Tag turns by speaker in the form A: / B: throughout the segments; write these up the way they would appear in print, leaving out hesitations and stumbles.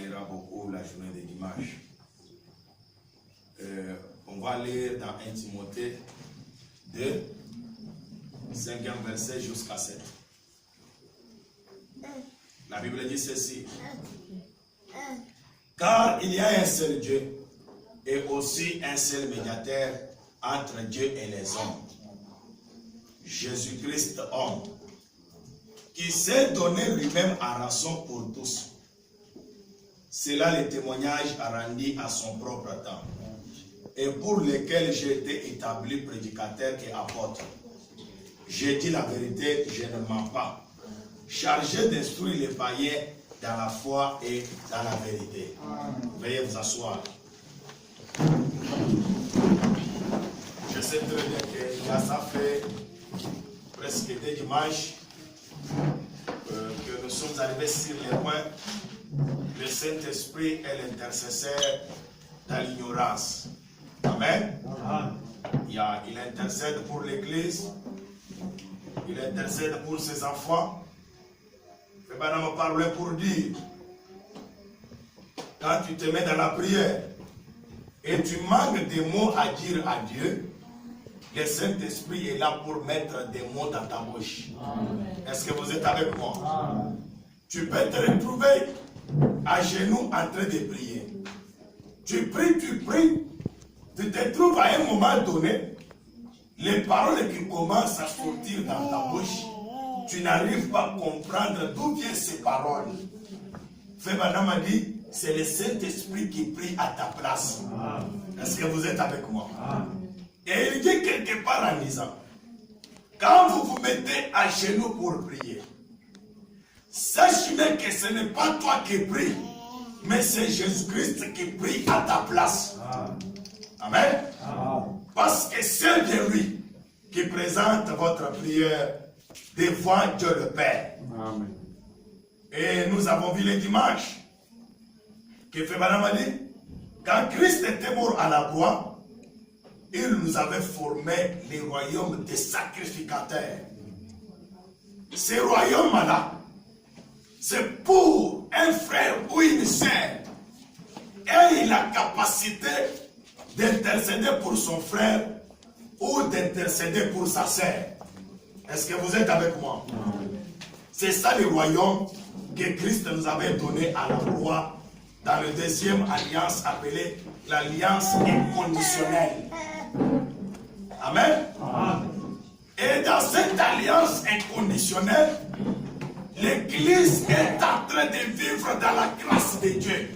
A: lira beaucoup la journée de dimanche. On va lire dans 1 Timothée 2, 5e verset jusqu'à 7. La Bible dit ceci. Car il y a un seul Dieu et aussi un seul médiateur entre Dieu et les hommes. Jésus-Christ homme, qui s'est donné lui-même en rançon pour tous. C'est là le témoignage rendu à son propre temps, et pour lequel j'ai été établi prédicateur et apôtre. J'ai dit la vérité, je ne mens pas, chargé d'instruire les païens dans la foi et dans la vérité. Veuillez vous asseoir. Je sais très bien que là, ça fait presque 2 dimanches que nous sommes arrivés sur les points. Le Saint-Esprit est l'intercesseur dans l'ignorance. Amen. Il intercède pour l'Église. Il intercède pour ses enfants. Je vais me parler pour dire, quand tu te mets dans la prière et tu manques des mots à dire à Dieu, le Saint-Esprit est là pour mettre des mots dans ta bouche. Est-ce que vous êtes avec moi? Amen. Tu peux te retrouver à genoux en train de prier. Tu pries, tu te trouves à un moment donné, les paroles qui commencent à sortir dans ta bouche, tu n'arrives pas à comprendre d'où viennent ces paroles. Fébana m'a dit, c'est le Saint-Esprit qui prie à ta place. Est-ce que vous êtes avec moi? Et il dit quelque part en disant, quand vous vous mettez à genoux pour prier, sachez bien que ce n'est pas toi qui prie, mais c'est Jésus-Christ qui prie à ta place. Amen. Parce que c'est bien lui qui présente votre prière devant Dieu le Père. Amen. Et nous avons vu le dimanche que Fébana m'a dit, quand Christ était mort à la croix, il nous avait formé les royaumes des sacrificateurs. Ces royaumes-là, c'est pour un frère ou une sœur ait la capacité d'intercéder pour son frère ou d'intercéder pour sa sœur. Est-ce que vous êtes avec moi? C'est ça le royaume que Christ nous avait donné à la croix dans la deuxième alliance appelée l'alliance inconditionnelle. Amen. Et dans cette alliance inconditionnelle, l'Église est en train de vivre dans la grâce de Dieu.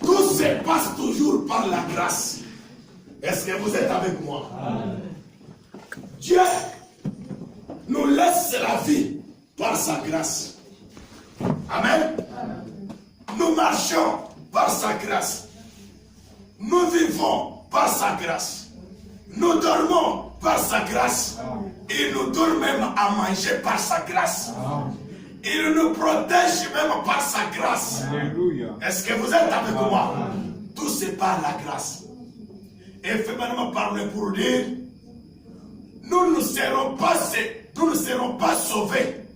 A: Tout se passe toujours par la grâce. Est-ce que vous êtes avec moi? Dieu nous laisse la vie par sa grâce. Amen. Nous marchons par sa grâce. Nous vivons par sa grâce. Nous dormons par sa grâce. Il nous donne même à manger par sa grâce. Il nous protège même par sa grâce. Est-ce que vous êtes avec moi? Tout c'est par la grâce. Et fais-moi parler pour dire, nous ne serons pas sauvés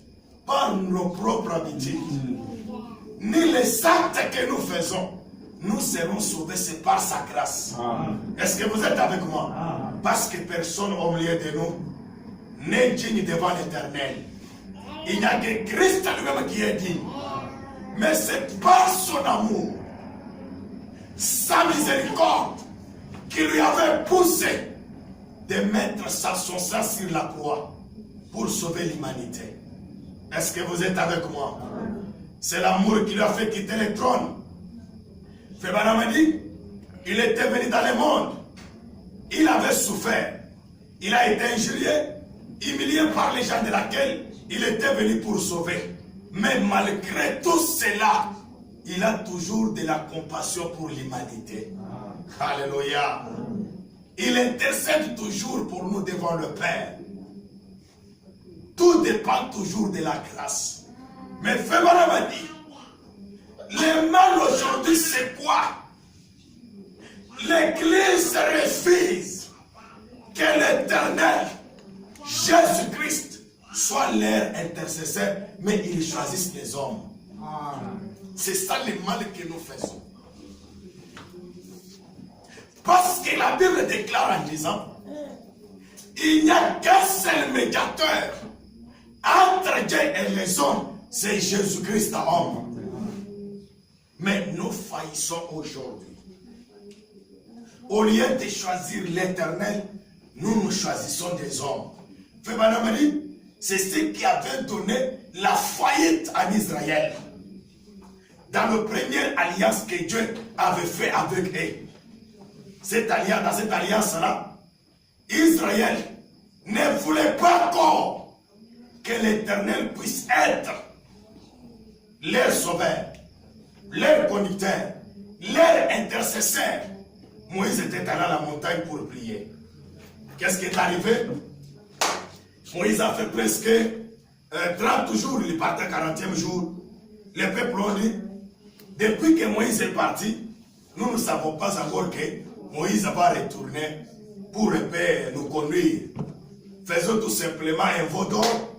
A: par nos propres habitudes. Ni les actes que nous faisons. Nous serons sauvés, c'est par sa grâce. Est-ce que vous êtes avec moi? Parce que personne au milieu de nous n'est digne devant l'Éternel. Il n'y a que Christ lui-même qui est digne. Mais c'est par son amour, sa miséricorde, qui lui avait poussé de mettre son sang sur la croix pour sauver l'humanité. Est-ce que vous êtes avec moi? C'est l'amour qui lui a fait quitter le trône. Fébana m'a dit, il était venu dans le monde, il avait souffert, il a été injurié, humilié par les gens de laquelle il était venu pour sauver. Mais malgré tout cela, il a toujours de la compassion pour l'humanité. Alléluia. Il intercède toujours pour nous devant le Père. Tout dépend toujours de la grâce. Mais Fébana m'a dit, le mal aujourd'hui, c'est quoi? L'Église refuse que l'Éternel, Jésus-Christ, soit leur intercesseur, mais ils choisissent les hommes. C'est ça le mal que nous faisons. Parce que la Bible déclare en disant, il n'y a qu'un seul médiateur entre Dieu et les hommes, c'est Jésus-Christ homme. Mais nous faillissons aujourd'hui. Au lieu de choisir l'éternel, nous choisissons des hommes. C'est ce qui avait donné la faillite en Israël. Dans la première alliance que Dieu avait fait avec eux. Dans cette alliance-là, Israël ne voulait pas encore que l'Éternel puisse être leur sauveur, leur conducteur, leur intercesseur. Moïse était allé à la montagne pour prier. Qu'est-ce qui est arrivé? Moïse a fait presque 30 jours, il partait 40e jour. Le peuple ont dit, depuis que Moïse est parti, nous ne savons pas encore que Moïse va retourner pour nous conduire. Faisons tout simplement un veau d'or,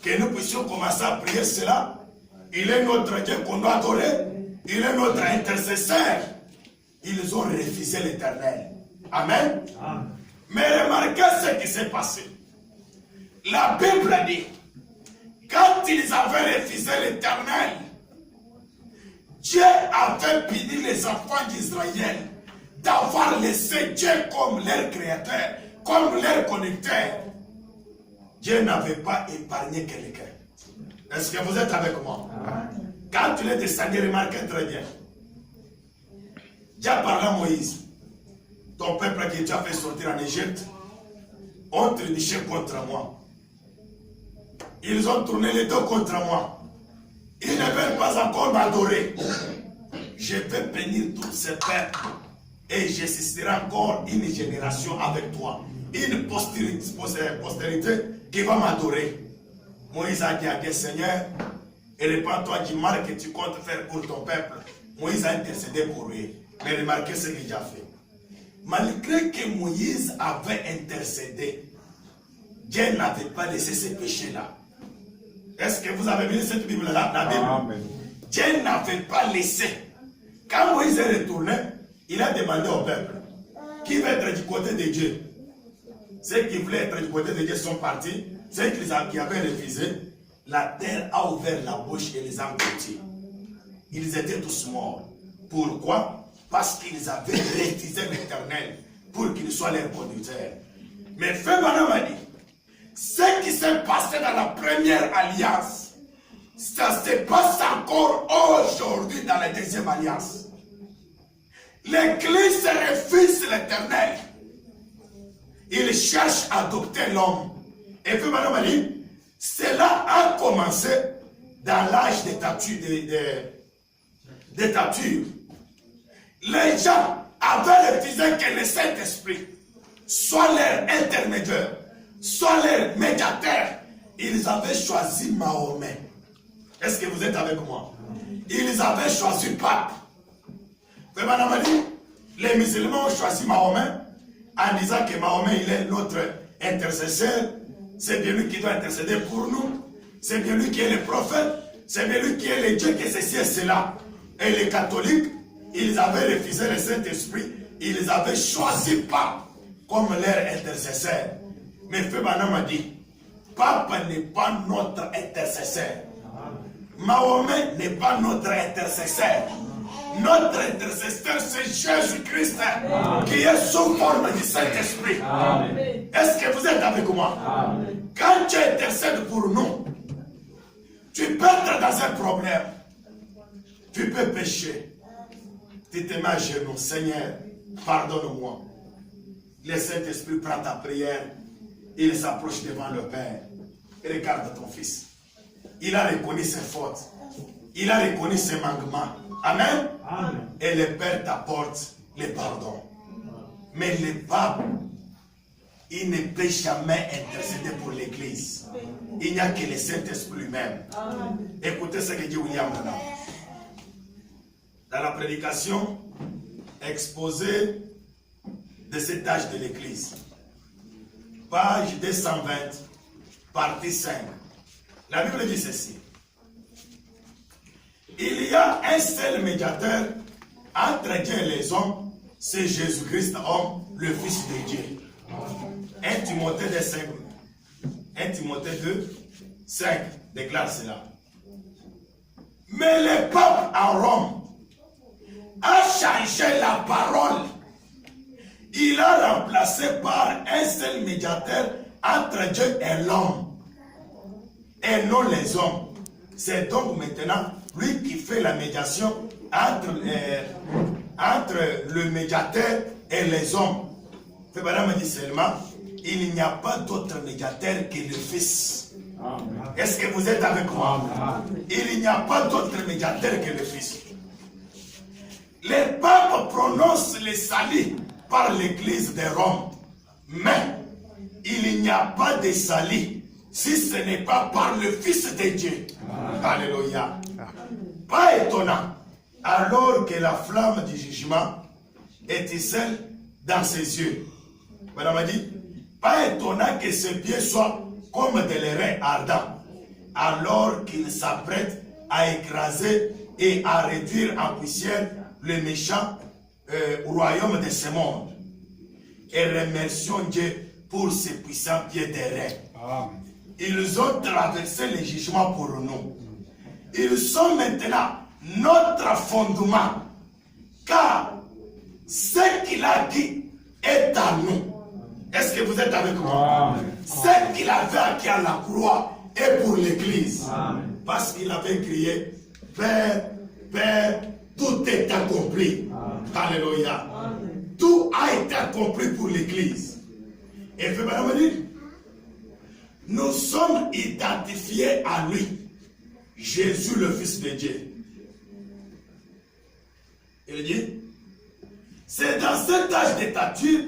A: que nous puissions commencer à prier cela. Il est notre Dieu qu'on doit adorer. Il est notre intercesseur. Ils ont refusé l'Éternel. Amen. Amen. Mais remarquez ce qui s'est passé. La Bible dit, quand ils avaient refusé l'Éternel, Dieu avait puni les enfants d'Israël d'avoir laissé Dieu comme leur créateur, comme leur conducteur. Dieu n'avait pas épargné quelqu'un. Est-ce que vous êtes avec moi? Quand tu es descendu, remarquez très bien. Dieu a parlé à Moïse. Ton peuple que tu as fait sortir en Égypte ont triché contre moi. Ils ont tourné les dos contre moi. Ils ne veulent pas encore m'adorer. Je vais bénir tous ces peuples. Et je susciterai encore une génération avec toi. Une postérité qui va m'adorer. Moïse a dit à Dieu, Seigneur, et répands-toi du mal que tu comptes faire pour ton peuple. Moïse a intercédé pour lui. Mais remarquez ce qu'il a fait. Malgré que Moïse avait intercédé, Dieu n'avait pas laissé ces péchés-là. Est-ce que vous avez vu cette Bible-là? La Bible. Amen. Dieu n'avait pas laissé. Quand Moïse est retourné, il a demandé au peuple qui veut être du côté de Dieu. Ceux qui voulaient être du côté de Dieu sont partis. Ceux qui avaient refusé, la terre a ouvert la bouche et les a engloutis. Ils étaient tous morts. Pourquoi? Parce qu'ils avaient refusé l'Éternel pour qu'il soit leur conducteur. Mais Frère Branham a dit, ce qui s'est passé dans la première alliance, ça se passe encore aujourd'hui dans la deuxième alliance. L'Église refuse l'Éternel. Il cherche à adopter l'homme. Et puis Madame Ali, cela a commencé dans l'âge des statues. Les gens avaient refusé que le Saint-Esprit soit leur intermédiaire, soit leur médiateur. Ils avaient choisi Mahomet. Est-ce que vous êtes avec moi? Ils avaient choisi Pape. Mais Madame Ali, les musulmans ont choisi Mahomet en disant que Mahomet il est notre intercesseur. C'est bien lui qui doit intercéder pour nous. C'est bien lui qui est le prophète. C'est bien lui qui est le Dieu, que ceci et cela. Et les catholiques, ils avaient refusé le Saint-Esprit. Ils avaient choisi Pape comme leur intercesseur. Mais Frère Branham a dit, Pape n'est pas notre intercesseur. Mahomet n'est pas notre intercesseur. Notre intercesseur, c'est Jésus-Christ qui est sous forme du Saint-Esprit. Est-ce que vous êtes avec moi? Amen. Quand tu intercèdes pour nous, tu peux être dans un problème. Tu peux pécher. Tu te mets à genoux. Seigneur, pardonne-moi. Le Saint-Esprit prend ta prière. Il s'approche devant le Père. Et regarde ton fils. Il a reconnu ses fautes. Il a reconnu ses manquements. Amen. Amen. Et le Père t'apporte le pardon. Mais le pape, il ne peut jamais intercéder pour l'Église. Il n'y a que le Saint-Esprit lui-même. Écoutez ce que dit William Branham. Dans la prédication exposée de cet âge de l'Église, page 220, partie 5. La Bible dit ceci. Il y a un seul médiateur entre Dieu et les hommes, c'est Jésus-Christ, homme, le Fils de Dieu. 1 Timothée 2, 5. 1 Timothée 2, 5 déclare cela. Mais le pape en Rome a changé la parole. Il a remplacé par un seul médiateur entre Dieu et l'homme, et non les hommes. C'est donc maintenant lui qui fait la médiation entre le médiateur et les hommes. Madame dit seulement, il n'y a pas d'autre médiateur que le Fils. Est-ce que vous êtes avec moi? Il n'y a pas d'autre médiateur que le Fils. Les papes prononcent le salut par l'Église de Rome, mais il n'y a pas de salut si ce n'est pas par le Fils de Dieu. Alléluia. Pas étonnant, alors que la flamme du jugement étincelle dans ses yeux. Madame a dit, pas étonnant que ses pieds soient comme des reins ardents, alors qu'il s'apprête à écraser et à réduire en poussière le méchant royaume de ce monde. Et remercions Dieu pour ses puissants pieds de reins. Ils ont traversé le jugement pour nous. Ils sont maintenant notre fondement, car ce qu'il a dit est à nous. Est-ce que vous êtes avec moi? Ce qu'il avait acquis à la croix est pour l'Église. Parce qu'il avait crié, Père, Père, tout est accompli. Alléluia. Tout a été accompli pour l'Église. Et fait madame dire, nous sommes identifiés à lui, Jésus le Fils de Dieu. Il dit, c'est dans cet âge de stature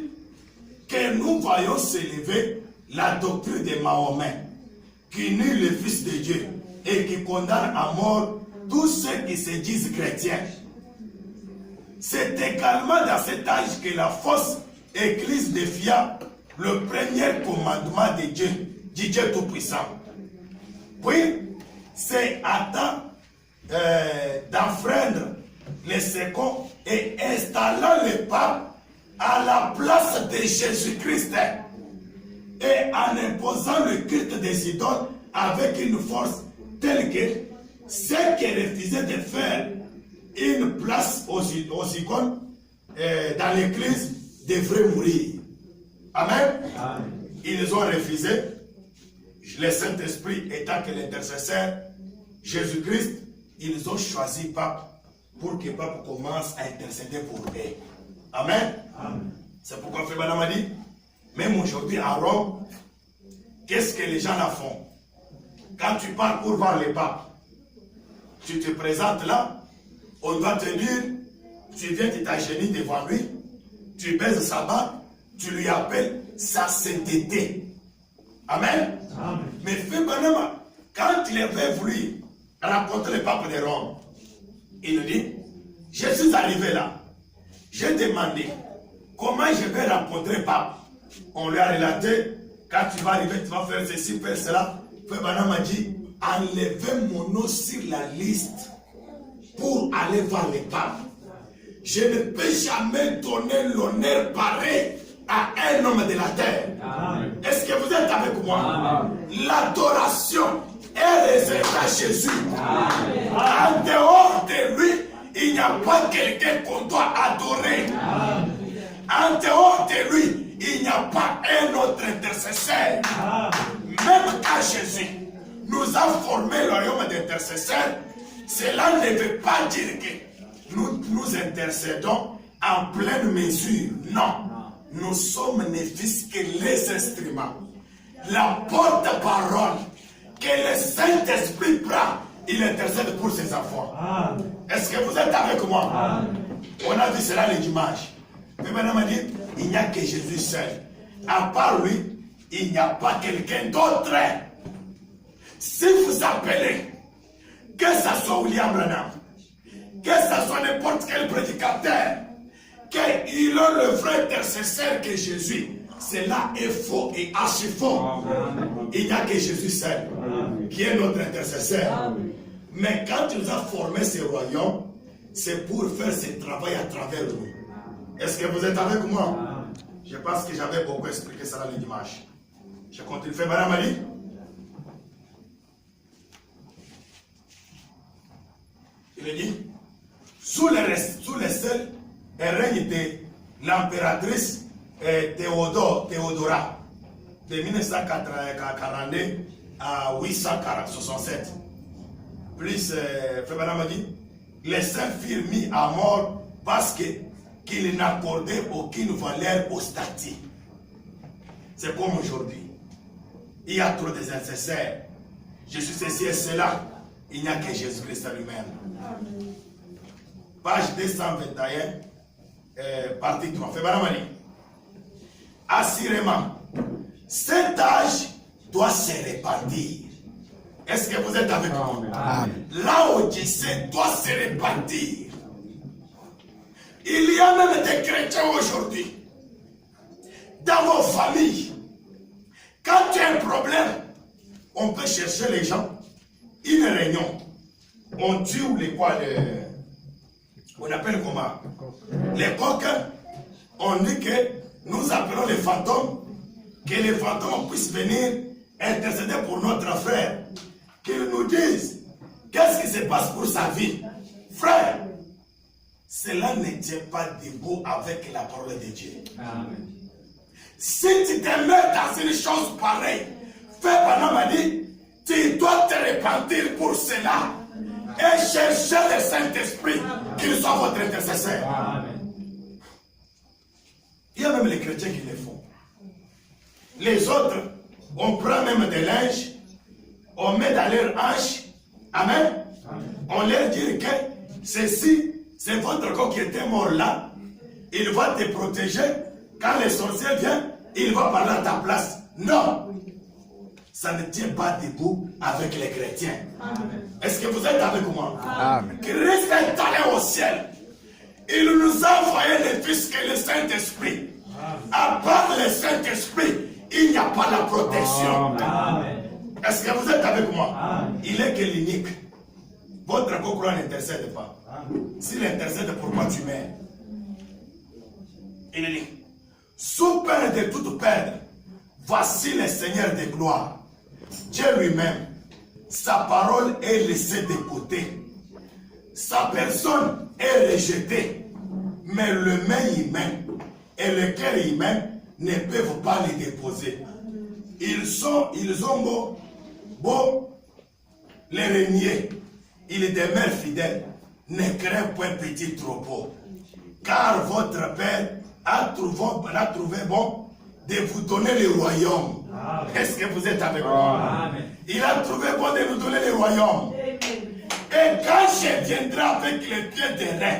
A: que nous voyons s'élever la doctrine de Mahomet, qui nie le Fils de Dieu et qui condamne à mort tous ceux qui se disent chrétiens. C'est également dans cet âge que la fausse Église défia le premier commandement de Dieu, du Dieu Tout-Puissant. Puis, c'est à temps d'enfreindre le second et installant le pape à la place de Jésus-Christ et en imposant le culte des idoles avec une force telle que ceux qui refusaient de faire une place aux icônes dans l'église devraient mourir. Amen. Amen. Ils ont refusé, le Saint-Esprit étant que l'intercesseur, Jésus-Christ, ils ont choisi pape pour que pape commence à intercéder pour eux. Amen. Amen. C'est pourquoi Frère Madame a dit, même aujourd'hui à Rome, qu'est-ce que les gens la font? Quand tu pars pour voir les papes, tu te présentes là, on doit te dire, tu viens de t'agenouiller devant lui, tu baises sa barbe, tu lui appelles sa sainteté. Amen. Amen. Mais Frère Madame, quand il avait voulu rencontrer le pape de Rome, il dit, je suis arrivé là, j'ai demandé, comment je vais rencontrer le pape? On lui a relaté, quand tu vas arriver, tu vas faire ceci, faire cela. Frère Branham m'a dit, enlevez mon nom sur la liste pour aller voir le pape. Je ne peux jamais donner l'honneur pareil à un homme de la terre. Est-ce que vous êtes avec moi? L'adoration est réservée à Jésus. Amen. En dehors de lui, il n'y a pas quelqu'un qu'on doit adorer. Amen. En dehors de lui, il n'y a pas un autre intercesseur. Même à Jésus nous a formé le royaume d'intercesseurs, cela ne veut pas dire que nous intercédons en pleine mesure. Non. Nous sommes ne fût-ce que les instruments. La porte-parole que le Saint-Esprit prend, il intercède pour ses enfants. Est-ce que vous êtes avec moi? On a vu cela le dimanche. Mais maintenant, on dit, il n'y a que Jésus seul. À part lui, il n'y a pas quelqu'un d'autre. Si vous appelez, que ce soit William Branham, que ce soit n'importe quel prédicateur, qu'il a le vrai intercesseur que Jésus, cela est faux et archi faux. Il n'y a que Jésus seul qui est notre intercesseur. Mais quand il nous a formé ce royaume, c'est pour faire ce travail à travers nous. Est-ce que vous êtes avec moi? Je pense que j'avais beaucoup expliqué ça le dimanche. Je continue. Fais Madame Ali. Il est dit, sous les seuls, elle règne de l'impératrice Théodora de 1942 à 867. Plus, Frère Madame a dit, les saints furent mis à mort parce qu'ils n'accordaient aucune valeur au statut. C'est comme aujourd'hui. Il y a trop des intercesseurs. Je suis ceci et cela. Il n'y a que Jésus-Christ lui-même. Page 221, partie 3. Frère Madame a dit, assurément, cet âge doit se répartir. Est-ce que vous êtes avec moi? Là où Jésus doit se répartir. Il y a même des chrétiens aujourd'hui, dans vos familles. Quand tu as un problème, on peut chercher les gens, une réunion. On tue on appelle comment? Les coquins. On dit que nous appelons les fantômes, que les fantômes puissent venir intercéder pour notre frère. Qu'ils nous disent qu'est-ce qui se passe pour sa vie. Frère, cela ne tient pas debout avec la parole de Dieu. Amen. Si tu te mets dans une chose pareille, Frère Branham a dit, tu dois te repentir pour cela et chercher le Saint-Esprit qu'il soit votre intercesseur. Amen. Il y a même les chrétiens qui le font. Les autres, on prend même des linges, on met dans leur hanche. Amen. On leur dit que ceci, c'est votre corps qui était mort là. Il va te protéger. Quand les sorciers viennent, il va parler à ta place. Non. Ça ne tient pas debout avec les chrétiens. Est-ce que vous êtes avec moi? Amen. Christ est allé au ciel. Il nous a envoyé le Fils et le Saint-Esprit. À part le Saint-Esprit, il n'y a pas la protection. Amen. Est-ce que vous êtes avec moi? Amen. Il est que l'unique. Votre concurrent n'intercède pas. S'il intercède, pourquoi tu meurs? Il dit, sous peine de tout perdre, voici le Seigneur de gloire. Dieu lui-même, sa parole est laissée de côté. Sa personne est rejetée. Mais le main humain et le cœur humain ne peuvent pas les déposer. Ils ont beau les régner. Il demeure fidèle. Ne crains point petit troupeau. Car votre Père a trouvé bon de vous donner le royaume. Est-ce que vous êtes avec moi? Amen. Il a trouvé bon de nous donner le royaume. Et quand je viendrai avec les pieds de rein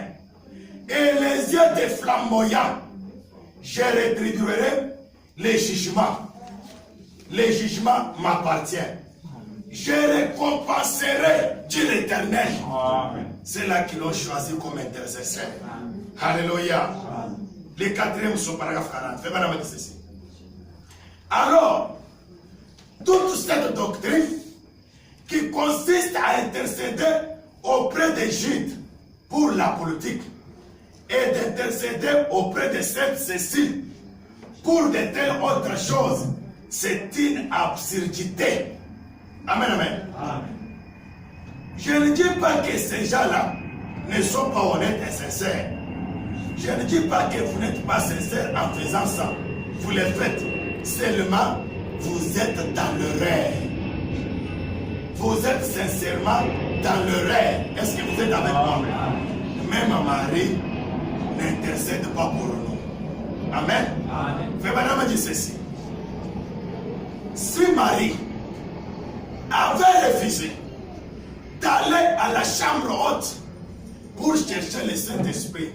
A: et les yeux de flamboyants, je rétribuerai les jugements. Les jugements m'appartiennent. Je récompenserai Dieu l'Éternel. C'est là qu'ils l'ont choisi comme intercesseur. Alléluia. Les quatrièmes sont paragraphe 40. Fais madame dire ceci. Alors, toute cette doctrine qui consiste à intercéder auprès des Judes pour la politique et d'intercéder auprès de Sainte Cécile pour de telles autres choses, c'est une absurdité. Amen, amen. Amen. Je ne dis pas que ces gens-là ne sont pas honnêtes et sincères. Je ne dis pas que vous n'êtes pas sincères en faisant ça. Vous le faites. Seulement, vous êtes dans le rêve. Vous êtes sincèrement dans le rêve. Est-ce que vous êtes avec moi? Même Marie n'intercède pas pour nous. Amen. Frère Madame dit ceci. Si Marie avait refusé d'aller à la chambre haute pour chercher le Saint-Esprit,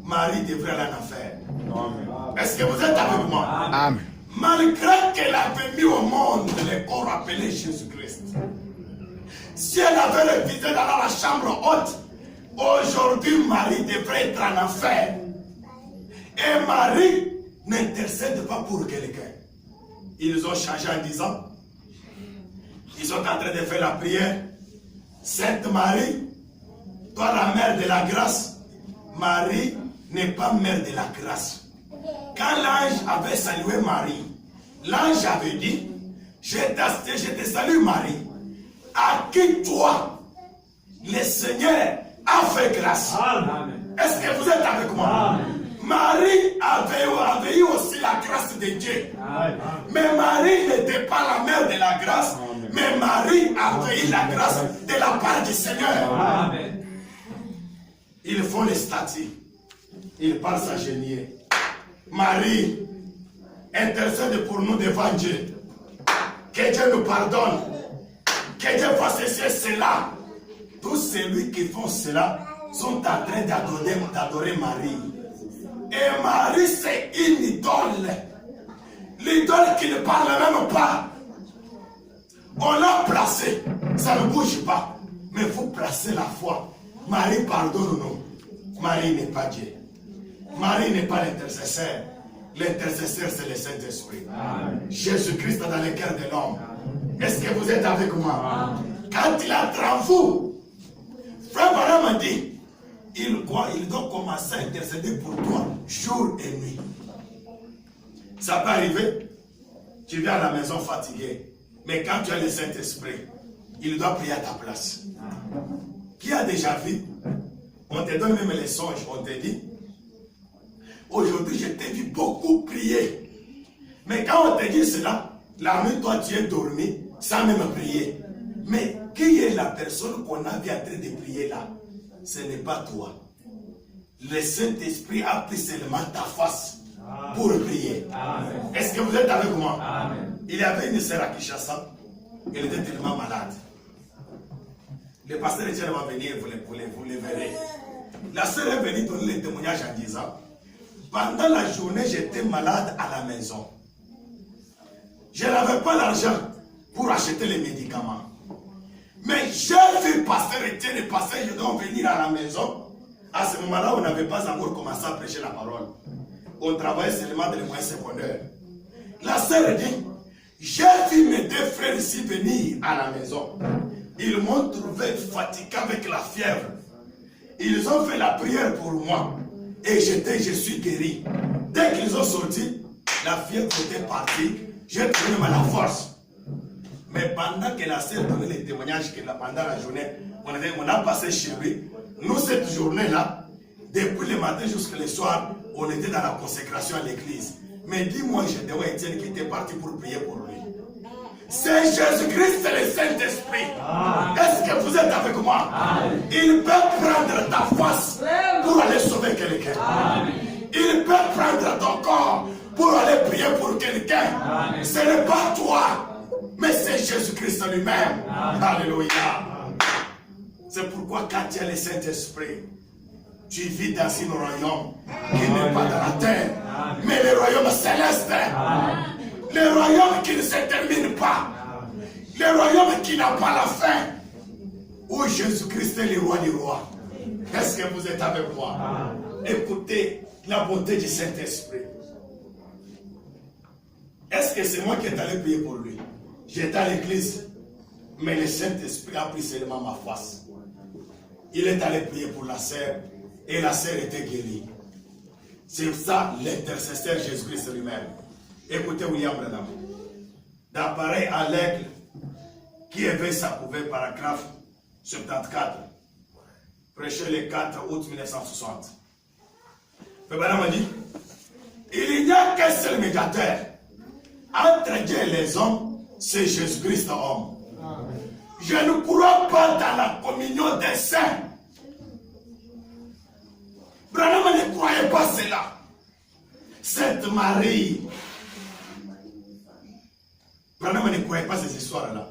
A: Marie devrait aller en enfer. Est-ce que vous êtes avec moi? Amen. Malgré qu'elle avait mis au monde le corps appelé Jésus-Christ, si elle avait refusé d'aller à la chambre haute, aujourd'hui Marie devrait être en enfer. Et Marie n'intercède pas pour quelqu'un. Ils ont changé en disant, ils sont en train de faire la prière. Sainte Marie, toi la mère de la grâce, Marie n'est pas mère de la grâce. Quand l'ange avait salué Marie, l'ange avait dit, je te salue Marie, à qui toi, le Seigneur a fait grâce. Est-ce que vous êtes avec moi? Amen. Marie avait eu aussi la grâce de Dieu. Amen. Mais Marie n'était pas la mère de la grâce. Amen. Mais Marie avait eu la grâce de la part du Seigneur. Amen. Ils font les statues. Ils parlent s'agenouiller. Marie, intercède pour nous devant Dieu. Que Dieu nous pardonne. Que Dieu fasse ceci et cela. Tous ceux qui font cela sont en train d'adorer Marie. Et Marie, c'est une idole. L'idole qui ne parle même pas. On l'a placée. Ça ne bouge pas. Mais il faut placer la foi. Marie, pardonne-nous. Marie n'est pas Dieu. Marie n'est pas l'intercesseur. L'intercesseur, c'est le Saint-Esprit. Jésus-Christ dans le cœur de l'homme. Est-ce que vous êtes avec moi? Amen. Quand il entre en vous, Frère Branham m'a dit, il doit commencer à intercéder pour toi jour et nuit. Ça peut arriver, tu viens à la maison fatigué, mais quand tu as le Saint-Esprit, il doit prier à ta place. Qui a déjà vu? On te donne même les songes, on te dit, aujourd'hui je t'ai vu beaucoup prier. Mais quand on te dit cela, la nuit toi tu es dormi sans même prier. Mais qui est la personne qu'on a vu en train de prier là? Ce n'est pas toi. Le Saint-Esprit a pris seulement ta face pour prier. Est-ce que vous êtes avec moi? Amen. Il y avait une sœur à Kinshasa. Elle était tellement malade. Le pasteur Etienne va venir, vous le verrez. La sœur est venue donner le témoignage en disant, pendant la journée, j'étais malade à la maison. Je n'avais pas l'argent pour acheter les médicaments. Mais j'ai vu pasteur Etienne et pasteur Gédon venir à la maison. À ce moment-là, on n'avait pas encore commencé à prêcher la parole. On travaillait seulement dans les moyens secondaires. La sœur dit, j'ai vu mes deux frères ici venir à la maison. Ils m'ont trouvé fatigué avec la fièvre. Ils ont fait la prière pour moi. Et je suis guéri. Dès qu'ils ont sorti, la fièvre était partie. J'ai trouvé la force. Mais pendant que la sœur donnait les témoignages pendant la journée, on a passé chez lui. Nous, cette journée-là, depuis le matin jusqu'au soir, on était dans la consécration à l'église. Mais dis-moi, Gédéon Etienne qui était parti pour prier pour lui. C'est Jésus-Christ, c'est le Saint-Esprit. Est-ce que vous êtes avec moi? Amen. Il peut prendre ta face pour aller sauver quelqu'un. Il peut prendre ton corps pour aller prier pour quelqu'un. Ce n'est pas toi, mais c'est Jésus-Christ lui-même. Alléluia. C'est pourquoi quand tu as le Saint-Esprit, tu vis dans un royaume qui n'est pas dans la terre, mais le royaume céleste. Le royaume qui ne se termine pas. Le royaume qui n'a pas la fin. Où Jésus-Christ est le roi des rois. Est-ce que vous êtes avec moi? Écoutez la bonté du Saint-Esprit. Est-ce que c'est moi qui est allé prier pour lui? J'étais à l'église, mais le Saint-Esprit a pris seulement ma face. Il est allé prier pour la sœur et la sœur était guérie. C'est ça l'intercesseur Jésus-Christ lui-même. Écoutez William Branham. D'appareil à l'aigle qui éveille sa couvée, paragraphe 74. Prêché le 4 août 1960. Branham a dit, il n'y a qu'un seul médiateur entre Dieu et les hommes, c'est Jésus-Christ homme. Je ne crois pas dans la communion des saints. Branham ne croyait pas cela. Sainte Marie. Branham ne croyait pas ces histoires-là.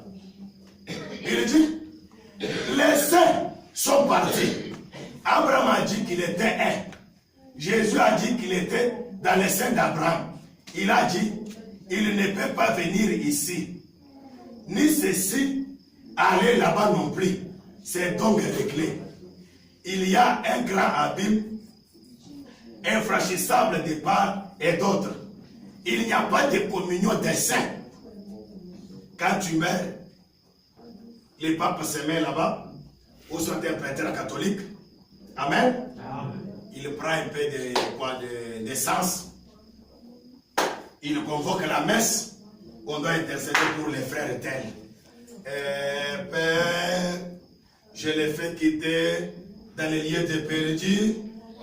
A: Il dit, les saints sont partis. Abraham a dit qu'il était un. Jésus a dit qu'il était dans les saints d'Abraham. Il a dit, il ne peut pas venir ici. Ni ceci, aller là-bas non plus. C'est donc réglé. Il y a un grand abîme, infranchissable de part et d'autre. Il n'y a pas de communion des saints. Quand tu meurs, les papes se mettent là-bas, ou soit un prêtre catholique. Amen.
B: Amen.
A: Il prend un peu d'essence. Il convoque la messe. On doit intercéder pour les frères tels. Père, je l'ai fait quitter dans les lieux de perdus.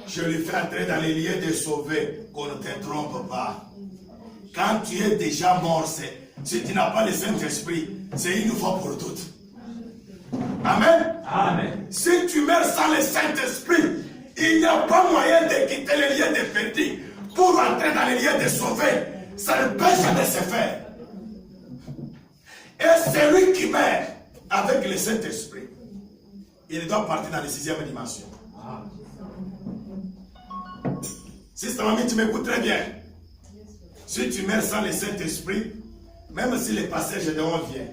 A: Je lui fais entrer dans les lieux de sauvés. Qu'on ne te trompe pas. Quand tu es déjà mort, si tu n'as pas le Saint-Esprit, c'est une fois pour toutes. Amen.
B: Amen.
A: Si tu meurs sans le Saint-Esprit, il n'y a pas moyen de quitter les lieux de perdus pour entrer dans les lieux de sauvés. Ça ne peut jamais se faire. Et celui qui meurt avec le Saint-Esprit, il doit partir dans la 6e dimension. Sister Mamie, tu m'écoutes très bien. Si tu meurs sans le Saint-Esprit, même si le pasteur Gédéon vient,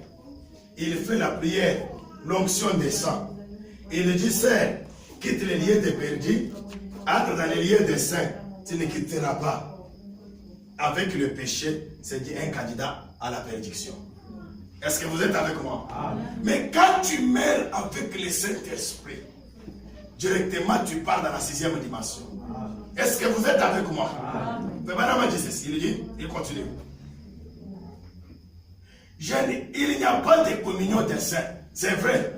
A: il fait la prière, l'onction descend. Il dit, Seigneur, quitte les lieux de perdus, entre dans les lieux des saints, tu ne quitteras pas. Avec le péché, c'est dit un candidat à la perdition. Est-ce que vous êtes avec moi? Amen. Mais quand tu meurs avec le Saint-Esprit, directement tu pars dans la 6e dimension. Est-ce que vous êtes avec moi? Mais madame dit ceci, il dit, il continue. Il n'y a pas de communion des saints. C'est vrai.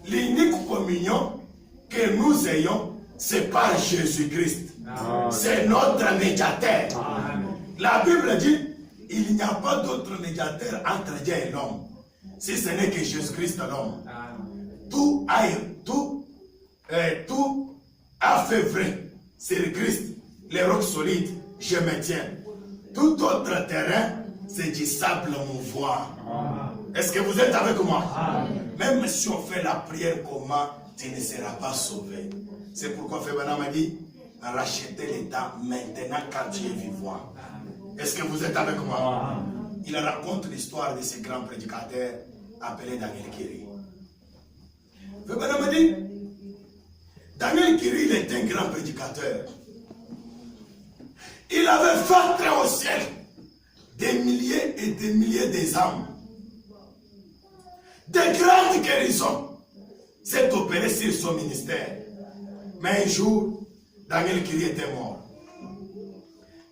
A: L'unique communion que nous ayons, c'est par Jésus-Christ. C'est notre médiateur. La Bible dit, il n'y a pas d'autre médiateur entre Dieu et l'homme, si ce n'est que Jésus-Christ l'homme. Tout a fait vrai. C'est le Christ, les rocs solides, je me tiens. Tout autre terrain, c'est du sable mouvant. Est-ce que vous êtes avec moi? Même si on fait la prière comment, tu ne seras pas sauvé. C'est pourquoi Fébana m'a dit, rachetez les temps maintenant quand tu es vivant. Est-ce que vous êtes avec moi? Il raconte l'histoire de ce grand prédicateur appelé Daniel Kiri. Fébana m'a dit, Daniel Kiri, il était un grand prédicateur. Il avait fait très au ciel des milliers et des milliers d'âmes. Des grandes guérisons s'est opéré sur son ministère. Mais un jour, Daniel Kiri était mort.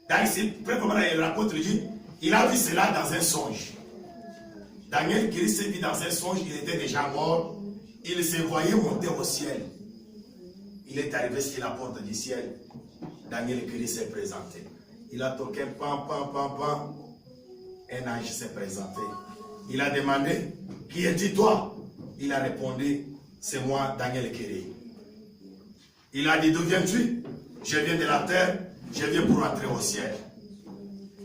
A: Il raconte, il a vu cela dans un songe. Daniel Kiri s'est vu dans un songe, il était déjà mort. Il se voyait monter au ciel. Il est arrivé sur la porte du ciel. Daniel Kiri s'est présenté. Il a toqué, pam, pam, pam, pam. Un ange s'est présenté. Il a demandé, qui es-tu toi? Il a répondu, c'est moi, Daniel Kiri. Il a dit, d'où viens-tu? Je viens de la terre, je viens pour entrer au ciel.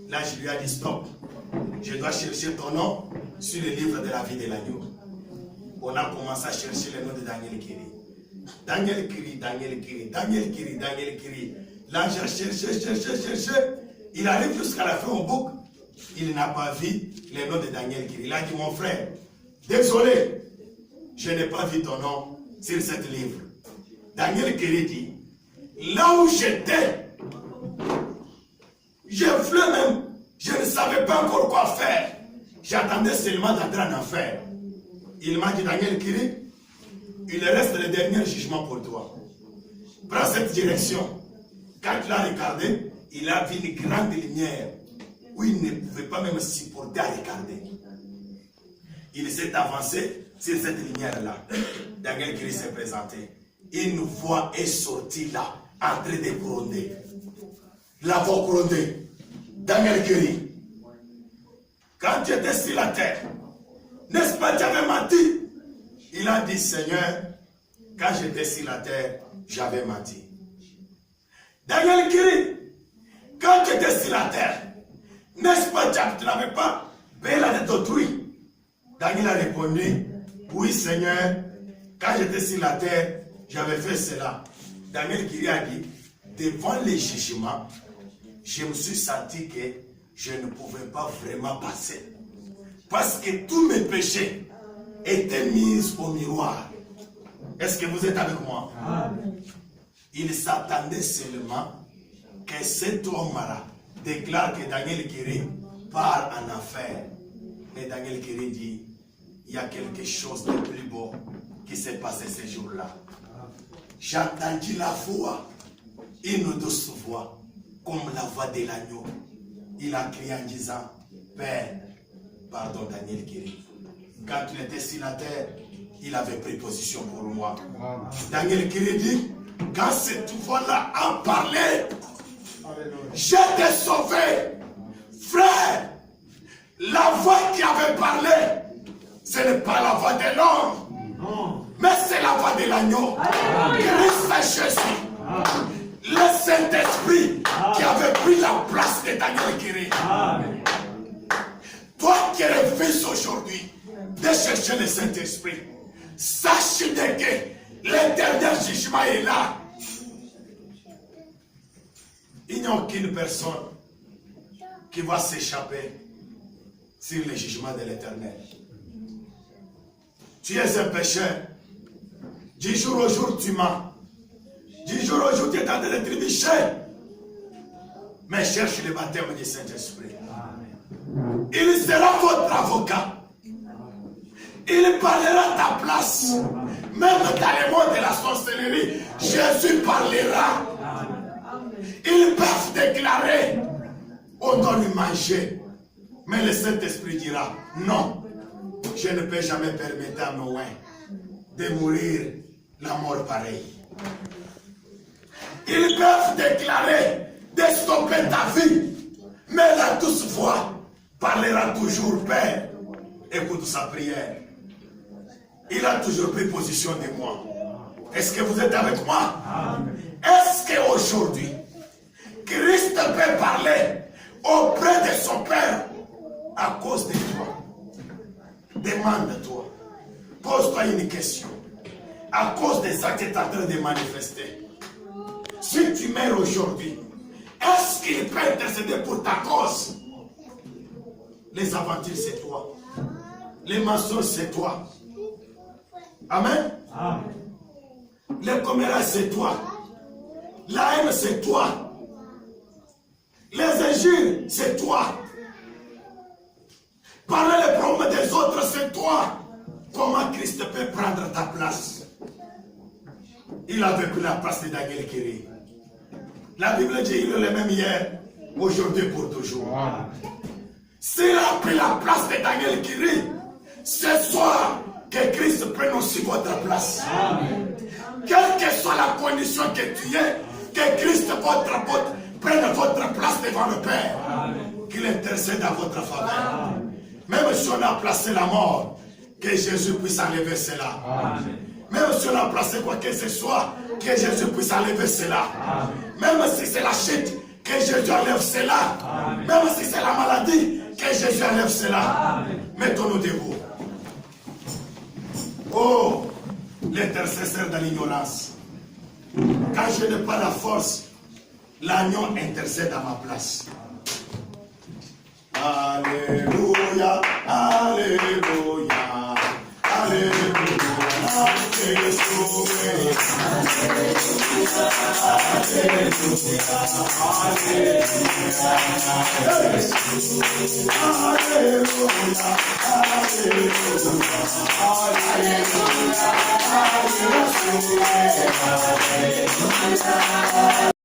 A: Là, je lui ai dit, stop. Je dois chercher ton nom sur le livre de la vie de l'agneau. On a commencé à chercher le nom de Daniel Kiri. Daniel Kiri, Daniel Kiri, Daniel Kiri, Daniel Kiri. Là, j'ai cherché. Il arrive jusqu'à la fin au bouc. Il n'a pas vu le nom de Daniel Kiri. Il a dit, mon frère, désolé, je n'ai pas vu ton nom sur ce livre. Daniel Kiri dit, là où j'étais, je voulais même, je ne savais pas encore quoi faire. J'attendais seulement d'entrer en enfer. Il m'a dit, Daniel Kiri, il reste le dernier jugement pour toi. Prends cette direction. Quand il a regardé, il a vu une grande lumière où il ne pouvait pas même supporter à regarder. Il s'est avancé sur cette lumière-là. Daniel Kiri s'est présenté. Une voix est sortie là, en train de gronder. La voix grondait. Daniel Kiri, quand tu étais sur la terre, n'est-ce pas, tu avais menti? Il a dit, Seigneur, quand j'étais sur la terre, j'avais menti. Daniel Kiri, quand tu étais sur la terre, n'est-ce pas, tu n'avais pas payé la dette d'autrui? Daniel a répondu, oui Seigneur, quand j'étais sur la terre, j'avais fait cela. Daniel Kiri a dit, devant les jugements, je me suis senti que je ne pouvais pas vraiment passer. Parce que tous mes péchés étaient mis au miroir. Est-ce que vous êtes avec moi? Amen. Il s'attendait seulement que cet homme-là déclare que Daniel Kiri part en enfer. Mais Daniel Kiri dit, il y a quelque chose de plus beau qui s'est passé ces jours-là. J'ai entendu la voix, une douce voix, comme la voix de l'agneau. Il a crié en disant, Père, pardon Daniel Kiri. Quand il était sur la terre, il avait pris position pour moi. Daniel Kiri dit, quand cette voix-là a parlé, je t'ai sauvé. Frère, la voix qui avait parlé, ce n'est pas la voix de l'homme, mais c'est la voix de l'agneau. Christ Jésus, le Saint-Esprit qui avait pris la place de Daniel Kiri. Toi qui refuses aujourd'hui de chercher le Saint-Esprit, sache que l'éternel jugement est là. Il n'y a aucune personne qui va s'échapper sur le jugement de l'éternel. Tu es un pécheur. Du jour au jour, tu mens. Du jour au jour, tu es en train de trébucher. Mais cherche le baptême du Saint-Esprit. Il sera votre avocat. Il parlera à ta place. Même dans le monde de la sorcellerie, Jésus parlera. Ils peuvent déclarer, on doit lui manger. Mais le Saint-Esprit dira, non, je ne peux jamais permettre à Noé de mourir la mort pareille. Ils peuvent déclarer de stopper ta vie. Mais la douce voix parlera toujours, Père. Écoute sa prière. Il a toujours pris position de moi. Est-ce que vous êtes avec moi? Est-ce qu'aujourd'hui, Christ peut parler auprès de son Père à cause de toi? Demande-toi. Pose-toi une question. À cause des actes que tu es en train de manifester. Si tu meurs aujourd'hui, est-ce qu'il peut intercéder pour ta cause? Les aventures, c'est toi. Les mensonges, c'est toi. Amen. Les commérages, c'est toi. La haine, c'est toi. Les injures, c'est toi. Parler les problèmes des autres, c'est toi. Comment Christ peut prendre ta place? Il avait pris la place de Daniel Kiri. La Bible dit, il est le même hier, aujourd'hui pour toujours. S'il a pris la place de Daniel Kiri, ce soir, que Christ prenne aussi votre place. Quelle que soit la condition que tu es, que Christ prenne votre place devant le Père. Qu'il intercède à votre faveur. Même si on a placé la mort, que Jésus puisse enlever cela. Même si on a placé quoi que ce soit, que Jésus puisse enlever cela. Même si c'est la chute, que Jésus enlève cela. Même si c'est la maladie, que Jésus enlève cela. Mettons-nous debout. Oh, l'intercesseur de l'ignorance. Quand je n'ai pas la force, l'agneau intercède à ma place. Alléluia, alléluia, alléluia, alléluia, alléluia.